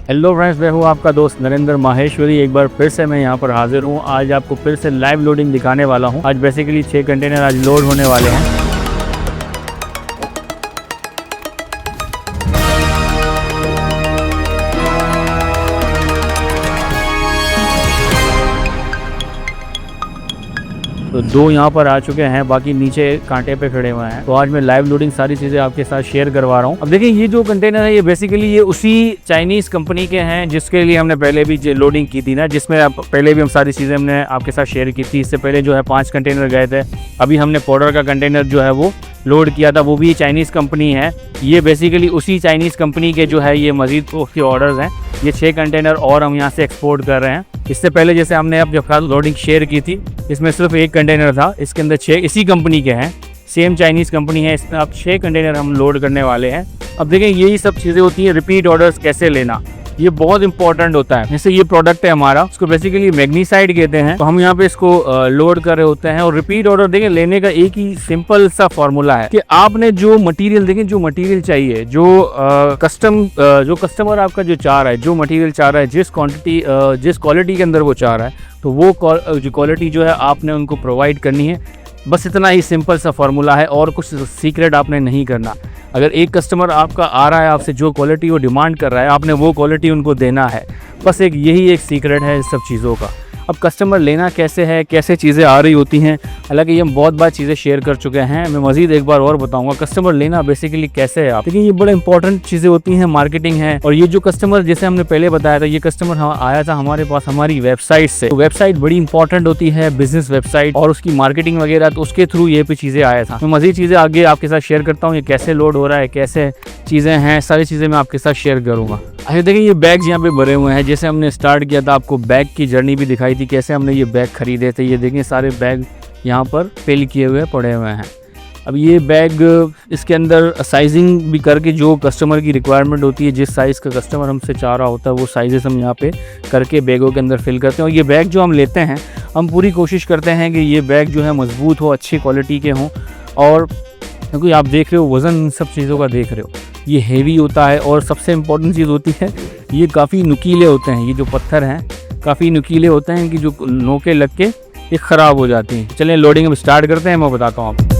Hello friends, मैं हूँ आपका दोस्त नरेंद्र माहेश्वरी। एक बार फिर से मैं यहाँ पर हाजिर हूँ। आज आपको फिर से लाइव लोडिंग दिखाने वाला हूँ। आज बेसिकली 6 कंटेनर आज लोड होने वाले हैं। तो 2 यहाँ पर आ चुके हैं, बाकी नीचे कांटे पे खड़े हुए हैं। तो आज मैं लाइव लोडिंग सारी चीज़ें आपके साथ शेयर करवा रहा हूँ। अब देखिए, ये जो कंटेनर है ये बेसिकली ये उसी चाइनीज़ कंपनी के हैं जिसके लिए हमने पहले भी लोडिंग की थी ना, जिसमें पहले भी हम सारी चीज़ें हमने आपके साथ शेयर की थी। इससे पहले जो है 5 कंटेनर गए थे। अभी हमने पाउडर का कंटेनर जो है वो लोड किया था, वो भी चाइनीज़ कंपनी है। ये बेसिकली उसी चाइनीज़ कंपनी के जो है ये मज़ीद उसके ऑर्डर्स हैं। ये 6 कंटेनर और हम यहाँ से एक्सपोर्ट कर रहे हैं। इससे पहले जैसे हमने अब जब लोडिंग शेयर की थी, इसमें सिर्फ 1 कंटेनर था, इसके अंदर 6 इसी कंपनी के हैं, सेम चाइनीज़ कंपनी है। इसमें अब 6 कंटेनर हम लोड करने वाले हैं। अब देखें, यही सब चीज़ें होती हैं। रिपीट ऑर्डर्स कैसे लेना, ये बहुत इंपॉर्टेंट होता है। जैसे ये प्रोडक्ट है हमारा, इसको बेसिकली मैग्नीसाइड कहते हैं। तो हम यहाँ पे इसको लोड कर रहे होते हैं। और रिपीट ऑर्डर देखें लेने का एक ही सिंपल सा फॉर्मूला है कि आपने जो मटेरियल देखें, जो मटेरियल चाहिए, जो कस्टमर आपका जो चाह रहा है, जो मटेरियल चाह रहा है, जिस क्वालिटी के अंदर वो चाह रहा है, तो वो जो क्वालिटी जो है आपने उनको प्रोवाइड करनी है। बस इतना ही सिंपल सा फार्मूला है और कुछ सीक्रेट आपने नहीं करना। अगर एक कस्टमर आपका आ रहा है, आपसे जो क्वालिटी वो डिमांड कर रहा है, आपने वो क्वालिटी उनको देना है। बस यही एक सीक्रेट है इस सब चीज़ों का। अब कस्टमर लेना कैसे है, कैसे चीज़ें आ रही होती हैं, हालांकि ये हम बहुत बार चीज़ें शेयर कर चुके हैं। मैं मज़ीद एक बार और बताऊंगा कस्टमर लेना बेसिकली कैसे है आप। लेकिन ये बड़े इंपॉर्टेंट चीज़ें होती हैं, मार्केटिंग है। और ये जो कस्टमर, जैसे हमने पहले बताया था, ये कस्टमर आया था हमारे पास हमारी वेबसाइट से। तो वेबसाइट बड़ी इंपॉर्टेंट होती है, बिजनेस वेबसाइट, और उसकी मार्केटिंग वगैरह, तो उसके थ्रू ये पे चीज़ें आया था। मैं मज़ीद चीज़ें आगे आपके साथ शेयर करता हूँ। ये कैसे लोड हो रहा है, कैसे चीज़ें हैं, सारी चीज़ें मैं आपके साथ शेयर करूँगा। अच्छा देखिए, ये बैग्स यहाँ पे भरे हुए हैं। जैसे हमने स्टार्ट किया था, आपको बैग की जर्नी भी दिखाई थी, कैसे हमने ये बैग खरीदे थे। ये देखें, सारे बैग यहाँ पर फिल किए हुए पड़े हुए हैं। अब ये बैग, इसके अंदर साइजिंग भी करके जो कस्टमर की रिक्वायरमेंट होती है, जिस साइज़ का कस्टमर हमसे चाह रहा होता है, वो साइजेस हम यहाँ पे करके बैगों के अंदर फिल करते हैं। और ये बैग जो हम लेते हैं, हम पूरी कोशिश करते हैं कि ये बैग जो है मजबूत हो, अच्छी क्वालिटी के हों। और क्योंकि आप देख रहे हो वज़न, इन सब चीज़ों का देख रहे हो, ये हेवी होता है। और सबसे इम्पोर्टेंट चीज़ होती है, ये काफ़ी नुकीले होते हैं। ये जो पत्थर हैं काफ़ी नुकीले होते हैं कि जो नोके लग के ये ख़राब हो जाती हैं। चलें लोडिंग अब स्टार्ट करते हैं, मैं बताता हूँ आपको।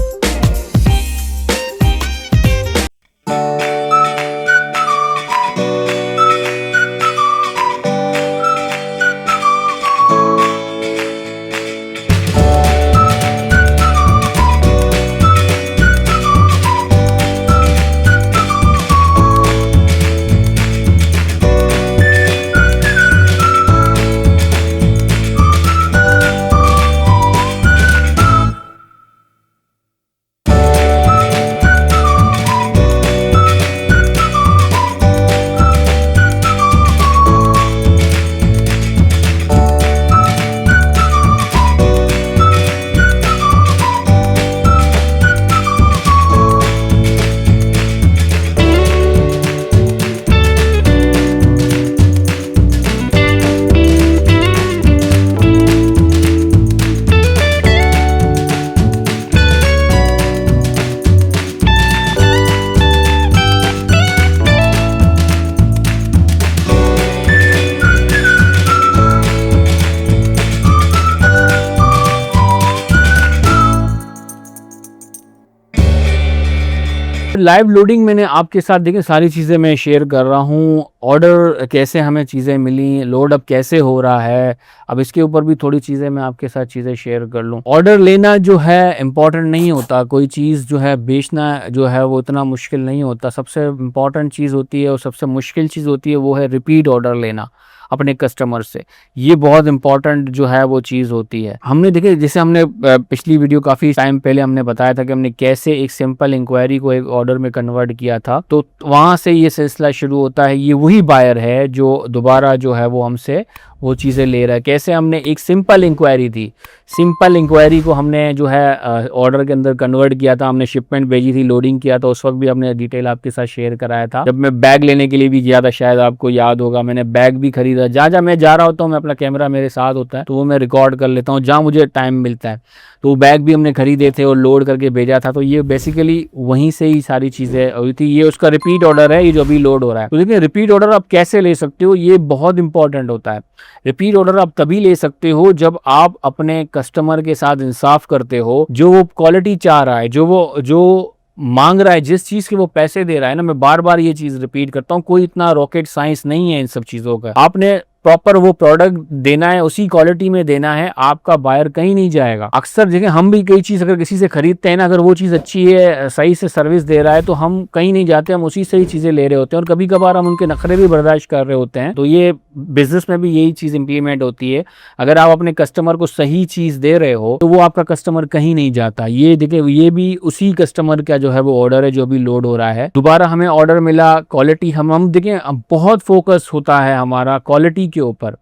लाइव लोडिंग मैंने आपके साथ देखें सारी चीज़ें मैं शेयर कर रहा हूँ। ऑर्डर कैसे हमें चीज़ें मिली, लोड अब कैसे हो रहा है, अब इसके ऊपर भी थोड़ी चीज़ें मैं आपके साथ चीज़ें शेयर कर लूँ। ऑर्डर लेना जो है इम्पॉर्टेंट नहीं होता, कोई चीज़ जो है बेचना जो है वो इतना मुश्किल नहीं होता। सबसे इम्पॉर्टेंट चीज़ होती है और सबसे मुश्किल चीज़ होती है वो है रिपीट ऑर्डर लेना अपने कस्टमर से। ये बहुत इंपॉर्टेंट जो है वो चीज़ होती है। हमने देखे, जैसे हमने पिछली वीडियो काफ़ी टाइम पहले हमने बताया था कि हमने कैसे एक सिंपल इंक्वायरी को एक ऑर्डर में कन्वर्ट किया था। तो वहाँ से ये सिलसिला शुरू होता है। ये वही बायर है जो दोबारा जो है वो हमसे वो चीज़ें ले रहा है। कैसे हमने एक सिंपल इंक्वायरी थी, सिंपल इंक्वायरी को हमने जो है ऑर्डर के अंदर कन्वर्ट किया था, हमने शिपमेंट भेजी थी, लोडिंग किया था, उस वक्त भी हमने डिटेल आपके साथ शेयर कराया था। जब मैं बैग लेने के लिए भी गया था, शायद आपको याद होगा, मैंने बैग भी खरीदा। जहाँ जहाँ मैं जा रहा होता हूँ, मैं अपना कैमरा मेरे साथ होता है तो वो मैं रिकॉर्ड कर लेता हूँ जहाँ मुझे टाइम मिलता है। तो बैग भी हमने खरीदे थे और लोड करके भेजा था। तो ये बेसिकली वहीं से ही सारी चीज़ें हुई थी। ये उसका रिपीट ऑर्डर है, ये जो अभी लोड हो रहा है। तो देखिए रिपीट ऑर्डर आप कैसे ले सकते हो, ये बहुत इंपॉर्टेंट होता है। रिपीट ऑर्डर आप तभी ले सकते हो जब आप अपने कस्टमर के साथ इंसाफ करते हो, जो वो क्वालिटी चाह रहा है, जो मांग रहा है, जिस चीज के वो पैसे दे रहा है ना। मैं बार बार ये चीज रिपीट करता हूँ, कोई इतना रॉकेट साइंस नहीं है इन सब चीजों का। आपने प्रॉपर वो प्रोडक्ट देना है, उसी क्वालिटी में देना है, आपका बायर कहीं नहीं जाएगा। अक्सर देखें, हम भी कई चीज अगर किसी से खरीदते हैं ना, अगर वो चीज अच्छी है, सही से सर्विस दे रहा है, तो हम कहीं नहीं जाते, हम उसी से ही चीजें ले रहे होते हैं। और कभी कभार हम उनके नखरे भी बर्दाश्त कर रहे होते हैं। तो ये बिजनेस में भी यही चीज इंप्लीमेंट होती है। अगर आप अपने कस्टमर को सही चीज दे रहे हो तो वो आपका कस्टमर कहीं नहीं जाता। ये देखिए, ये भी उसी कस्टमर का जो है वो ऑर्डर है जो भी लोड हो रहा है। दोबारा हमें ऑर्डर मिला, क्वालिटी हम देखें, बहुत फोकस होता है हमारा क्वालिटी के ऊपर।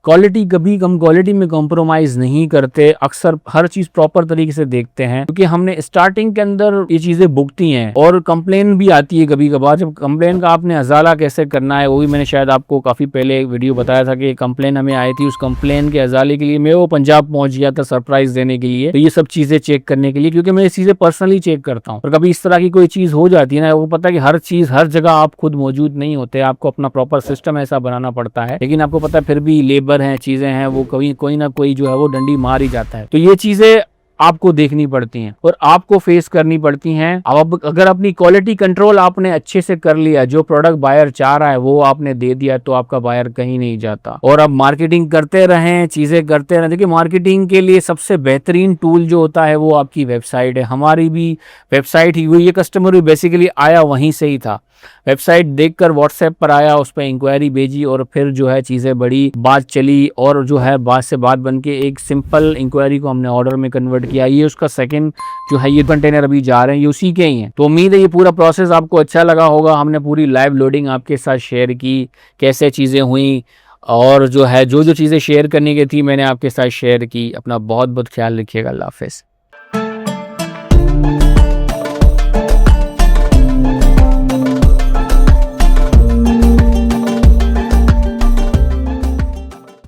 क्वालिटी कभी हम क्वालिटी में कॉम्प्रोमाइज़ नहीं करते, अक्सर हर चीज़ प्रॉपर तरीके से देखते हैं, क्योंकि हमने स्टार्टिंग के अंदर ये चीज़ें भुगती हैं। और कंप्लेन भी आती है कभी कभार। जब कंप्लेन का आपने अजाला कैसे करना है, वो भी मैंने शायद आपको काफ़ी पहले एक वीडियो बताया था कि कंप्लेन हमें आई थी। उस कंप्लेन के अजाले के लिए मैं वो पंजाब पहुंच गया था सरप्राइज देने के लिए, तो ये सब चीज़ें चेक करने के लिए, क्योंकि मैं ये चीज़ें पर्सनली चेक करता हूँ। और कभी इस तरह की कोई चीज़ हो जाती है ना, वो पता है कि हर चीज़ हर जगह आप खुद मौजूद नहीं होते, आपको अपना प्रॉपर सिस्टम ऐसा बनाना पड़ता है। लेकिन आपको पता है फिर भी लेबर हैं, चीज़ें हैं, वो कभी कोई ना कोई जो है वो डंडी मार ही जाता है। तो ये चीजें आपको देखनी पड़ती हैं और आपको फेस करनी पड़ती हैं। अब अगर अपनी क्वालिटी कंट्रोल आपने अच्छे से कर लिया, जो प्रोडक्ट बायर चाह रहा है वो आपने दे दिया, तो आपका बायर कहीं नहीं जाता। और अब मार्केटिंग करते रहें, चीजें करते रहें। देखिए, मार्केटिंग के लिए सबसे बेहतरीन टूल जो होता है वो आपकी वेबसाइट है। हमारी भी वेबसाइट ही हुई, ये कस्टमर भी बेसिकली आया वहीं से ही था। वेबसाइट देखकर व्हाट्सएप पर आया, उस पर इंक्वायरी भेजी और फिर जो है चीज़ें बड़ी, बात चली और जो है बात से बात बन के एक सिंपल इंक्वायरी को हमने ऑर्डर में कन्वर्ट किया। ये उसका सेकंड जो है, ये कंटेनर अभी जा रहे हैं, ये उसी के ही हैं। तो उम्मीद है ये पूरा प्रोसेस आपको अच्छा लगा होगा। हमने पूरी लाइव लोडिंग आपके साथ शेयर की, कैसे चीज़ें हुई, और जो है जो चीज़ें शेयर करने की थी मैंने आपके साथ शेयर की। अपना बहुत बहुत ख्याल रखिएगा। अल्लाह हाफिज़।